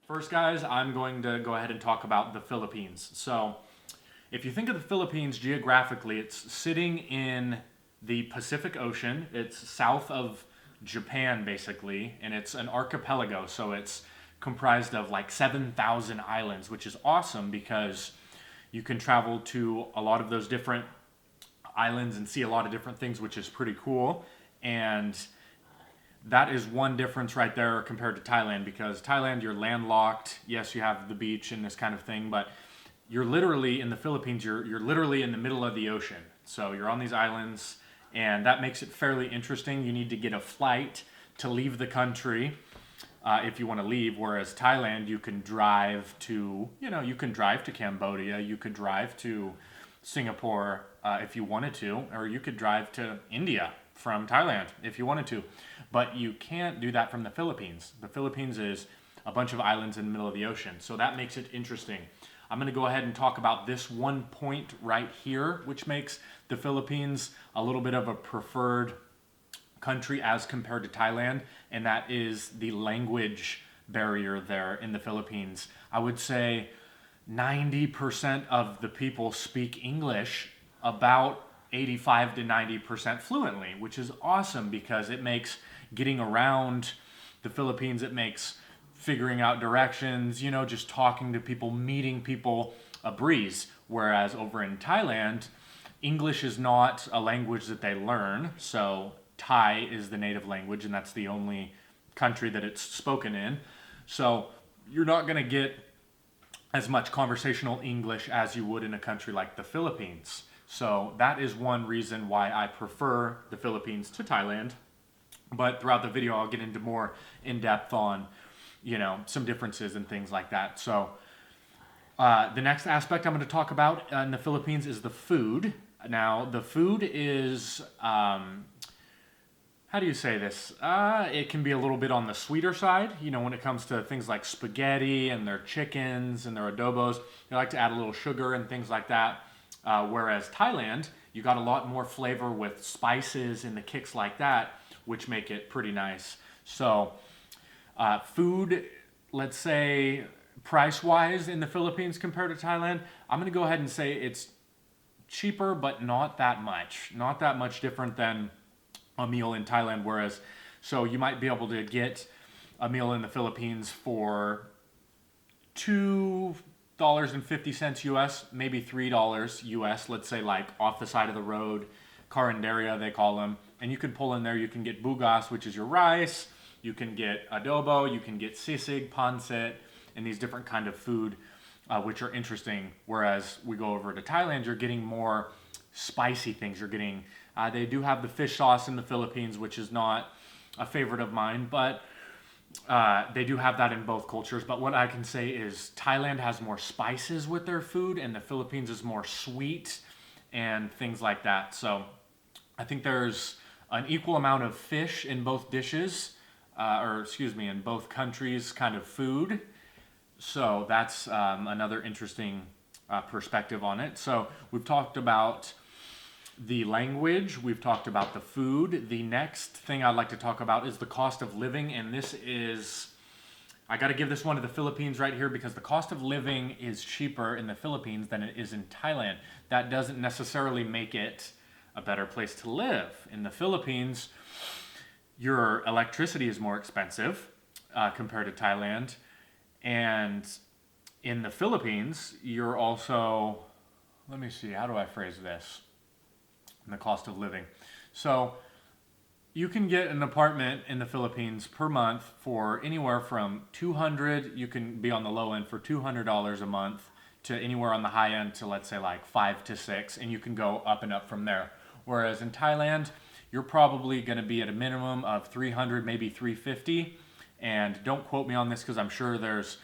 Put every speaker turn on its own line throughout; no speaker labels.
First, guys, I'm going to go ahead and talk about the Philippines. So, if you think of the Philippines geographically, it's sitting in the Pacific Ocean. It's south of Japan, basically, and it's an archipelago. So, it's comprised of like 7,000 islands, which is awesome because you can travel to a lot of those different islands and see a lot of different things, which is pretty cool. And that is one difference right there compared to Thailand, because Thailand, you're landlocked. Yes, you have the beach and this kind of thing, but you're literally in the Philippines, you're literally in the middle of the ocean. So you're on these islands, and that makes it fairly interesting. You need to get a flight to leave the country if you want to leave, whereas Thailand, you can drive to, you can drive to Cambodia, you could drive to Singapore if you wanted to, or you could drive to India from Thailand if you wanted to. But you can't do that from the Philippines. The Philippines is a bunch of islands in the middle of the ocean. So that makes it interesting. I'm going to go ahead and talk about this one point right here, which makes the Philippines a little bit of a preferred country as compared to Thailand, and that is the language barrier there in the Philippines. I would say 90% of the people speak English about 85 to 90% fluently, which is awesome because it makes getting around the Philippines, it makes figuring out directions, just talking to people, meeting people a breeze. Whereas over in Thailand, English is not a language that they learn. So Thai is the native language, and that's the only country that it's spoken in. So you're not going to get as much conversational English as you would in a country like the Philippines. So that is one reason why I prefer the Philippines to Thailand. But throughout the video, I'll get into more in depth on, some differences and things like that. So the next aspect I'm going to talk about in the Philippines is the food. Now, the food is, how do you say this? It can be a little bit on the sweeter side, when it comes to things like spaghetti and their chickens and their adobos. They like to add a little sugar and things like that. Whereas Thailand, you got a lot more flavor with spices and the kicks like that, which make it pretty nice. So food, let's say price-wise in the Philippines compared to Thailand, I'm going to go ahead and say it's cheaper, but not that much. Not that much different than a meal in Thailand. Whereas, so you might be able to get a meal in the Philippines for $2.50 US, maybe $3 US, let's say, like off the side of the road, carinderia they call them. And you can pull in there, you can get bugas, which is your rice, you can get adobo, you can get sisig, pancit, and these different kind of food, which are interesting. Whereas we go over to Thailand, you're getting more spicy things. You're getting, they do have the fish sauce in the Philippines, which is not a favorite of mine, but they do have that in both cultures. But what I can say is Thailand has more spices with their food, and the Philippines is more sweet and things like that. So I think there's an equal amount of fish in both dishes, in both countries' kind of food. So that's another interesting perspective on it. So we've talked about the language, we've talked about the food. The next thing I'd like to talk about is the cost of living, and this is, I got to give this one to the Philippines right here because the cost of living is cheaper in the Philippines than it is in Thailand. That doesn't necessarily make it a better place to live. In the Philippines, your electricity is more expensive compared to Thailand. And in the Philippines, you're also, let me see, how do I phrase this? The cost of living. So you can get an apartment in the Philippines per month for anywhere from $200, you can be on the low end for $200 a month, to anywhere on the high end to, let's say, like 5 to 6, and you can go up and up from there. Whereas in Thailand, you're probably going to be at a minimum of 300, maybe 350. And don't quote me on this because I'm sure there's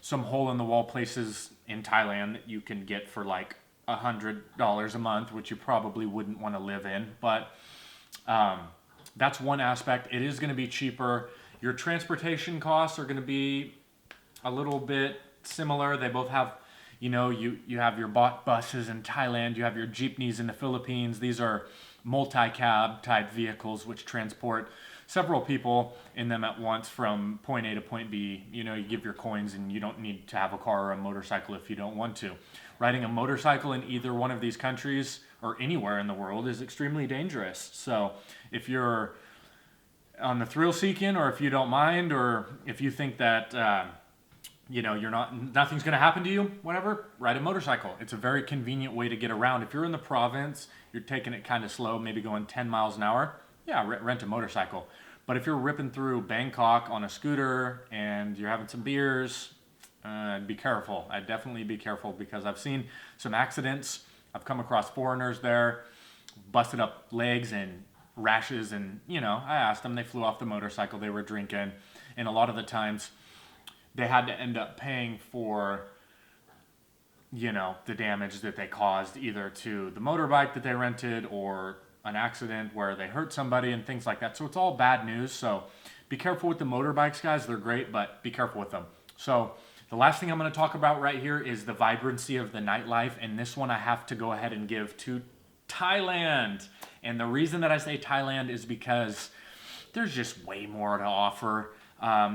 some hole-in-the-wall places in Thailand that you can get for like $100 a month, which you probably wouldn't want to live in. But that's one aspect. It is going to be cheaper. Your transportation costs are going to be a little bit similar. They both have, you have your buses in Thailand, you have your jeepneys in the Philippines. These are multi-cab type vehicles which transport several people in them at once from point A to point B. You know, you give your coins and you don't need to have a car or a motorcycle if you don't want to. Riding a motorcycle in either one of these countries or anywhere in the world is extremely dangerous. So if you're on the thrill seeking, or if you don't mind, or if you think that nothing's going to happen to you, whatever, ride a motorcycle. It's a very convenient way to get around. If you're in the province, you're taking it kind of slow, maybe going 10 miles an hour, yeah, rent a motorcycle. But if you're ripping through Bangkok on a scooter and you're having some beers, be careful. I'd definitely be careful, because I've seen some accidents. I've come across foreigners there, busted up legs and rashes, and I asked them, they flew off the motorcycle, they were drinking, and a lot of the times they had to end up paying for the damage that they caused, either to the motorbike that they rented or an accident where they hurt somebody and things like that. So it's all bad news. So be careful with the motorbikes, guys. They're great, but be careful with them. So the last thing I'm going to talk about right here is the vibrancy of the nightlife, and this one I have to go ahead and give to Thailand. And the reason that I say Thailand is because there's just way more to offer.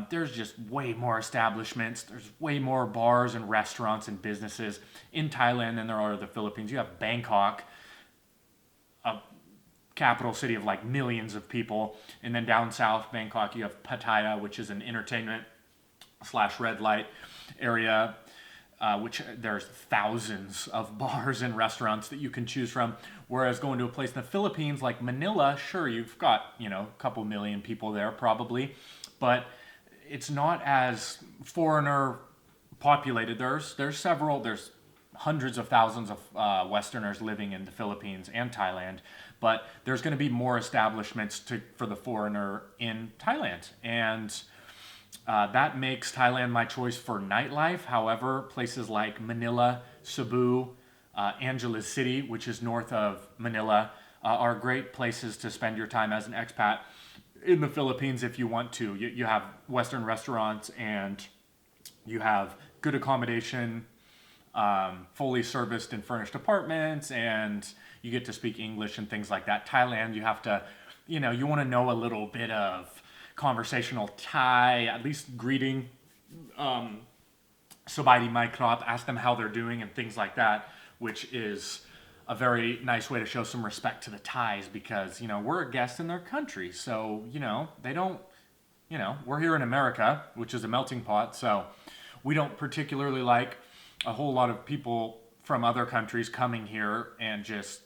There's just way more establishments. There's way more bars and restaurants and businesses in Thailand than there are in the Philippines. You have Bangkok, a capital city of like millions of people. And then down south, Bangkok, you have Pattaya, which is an entertainment / red light area, which there's thousands of bars and restaurants that you can choose from. Whereas going to a place in the Philippines like Manila, sure, you've got, a couple million people there probably, but it's not as foreigner populated. There's hundreds of thousands of Westerners living in the Philippines and Thailand, but there's going to be more establishments for the foreigner in Thailand. And that makes Thailand my choice for nightlife. However, places like Manila, Cebu, Angeles City, which is north of Manila, are great places to spend your time as an expat in the Philippines if you want to. You have Western restaurants, and you have good accommodation, fully serviced and furnished apartments, and you get to speak English and things like that. Thailand, you have to, you want to know a little bit of conversational Thai, at least greeting, Sabadi Mai Krop, ask them how they're doing and things like that, which is a very nice way to show some respect to the Thais, because, we're a guest in their country. So, they don't, we're here in America, which is a melting pot. So we don't particularly like a whole lot of people from other countries coming here and just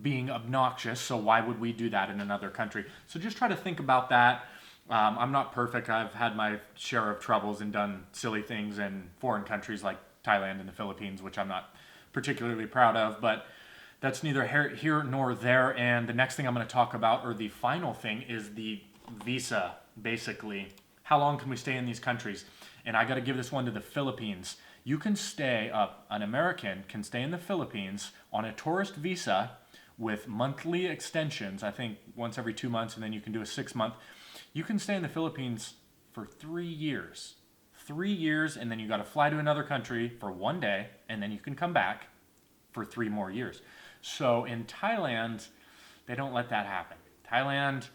being obnoxious. So why would we do that in another country? So just try to think about that. I'm not perfect. I've had my share of troubles and done silly things in foreign countries like Thailand and the Philippines, which I'm not particularly proud of, but that's neither here nor there. And the next thing I'm going to talk about, or the final thing, is the visa, basically. How long can we stay in these countries? And I got to give this one to the Philippines. You can stay, an American can stay in the Philippines on a tourist visa with monthly extensions, I think once every 2 months, and then you can do a 6-month. You can stay in the Philippines for 3 years. 3 years, and then you got to fly to another country for 1 day, and then you can come back for 3 more years. So in Thailand, they don't let that happen. Thailand,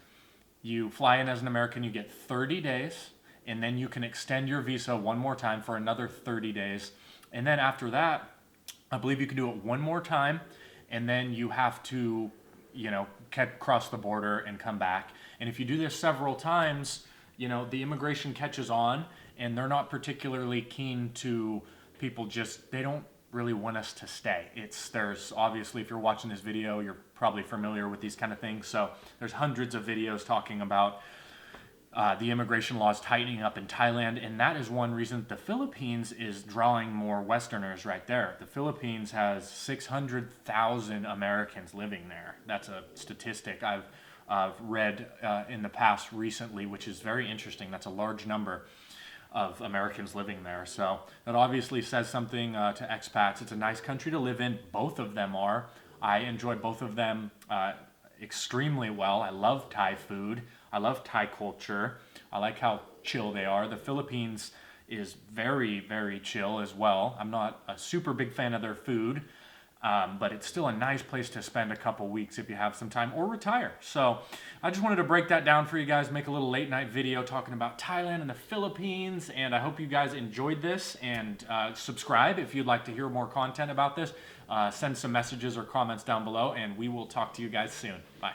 you fly in as an American, you get 30 days, and then you can extend your visa one more time for another 30 days. And then after that, I believe you can do it one more time, and then you have to, cross the border and come back. And if you do this several times, the immigration catches on, and they're not particularly keen to people they don't really want us to stay. There's obviously, if you're watching this video, you're probably familiar with these kind of things. So there's hundreds of videos talking about the immigration laws tightening up in Thailand, and that is one reason the Philippines is drawing more Westerners right there. The Philippines has 600,000 Americans living there. That's a statistic I've read in the past recently, which is very interesting. That's a large number of Americans living there. So that obviously says something to expats. It's a nice country to live in. Both of them are. I enjoy both of them extremely well. I love Thai food. I love Thai culture. I like how chill they are. The Philippines is very, very chill as well. I'm not a super big fan of their food. But it's still a nice place to spend a couple weeks if you have some time, or retire. So I just wanted to break that down for you guys, make a little late night video talking about Thailand and the Philippines, and I hope you guys enjoyed this, and subscribe if you'd like to hear more content about this. Send some messages or comments down below, and we will talk to you guys soon. Bye.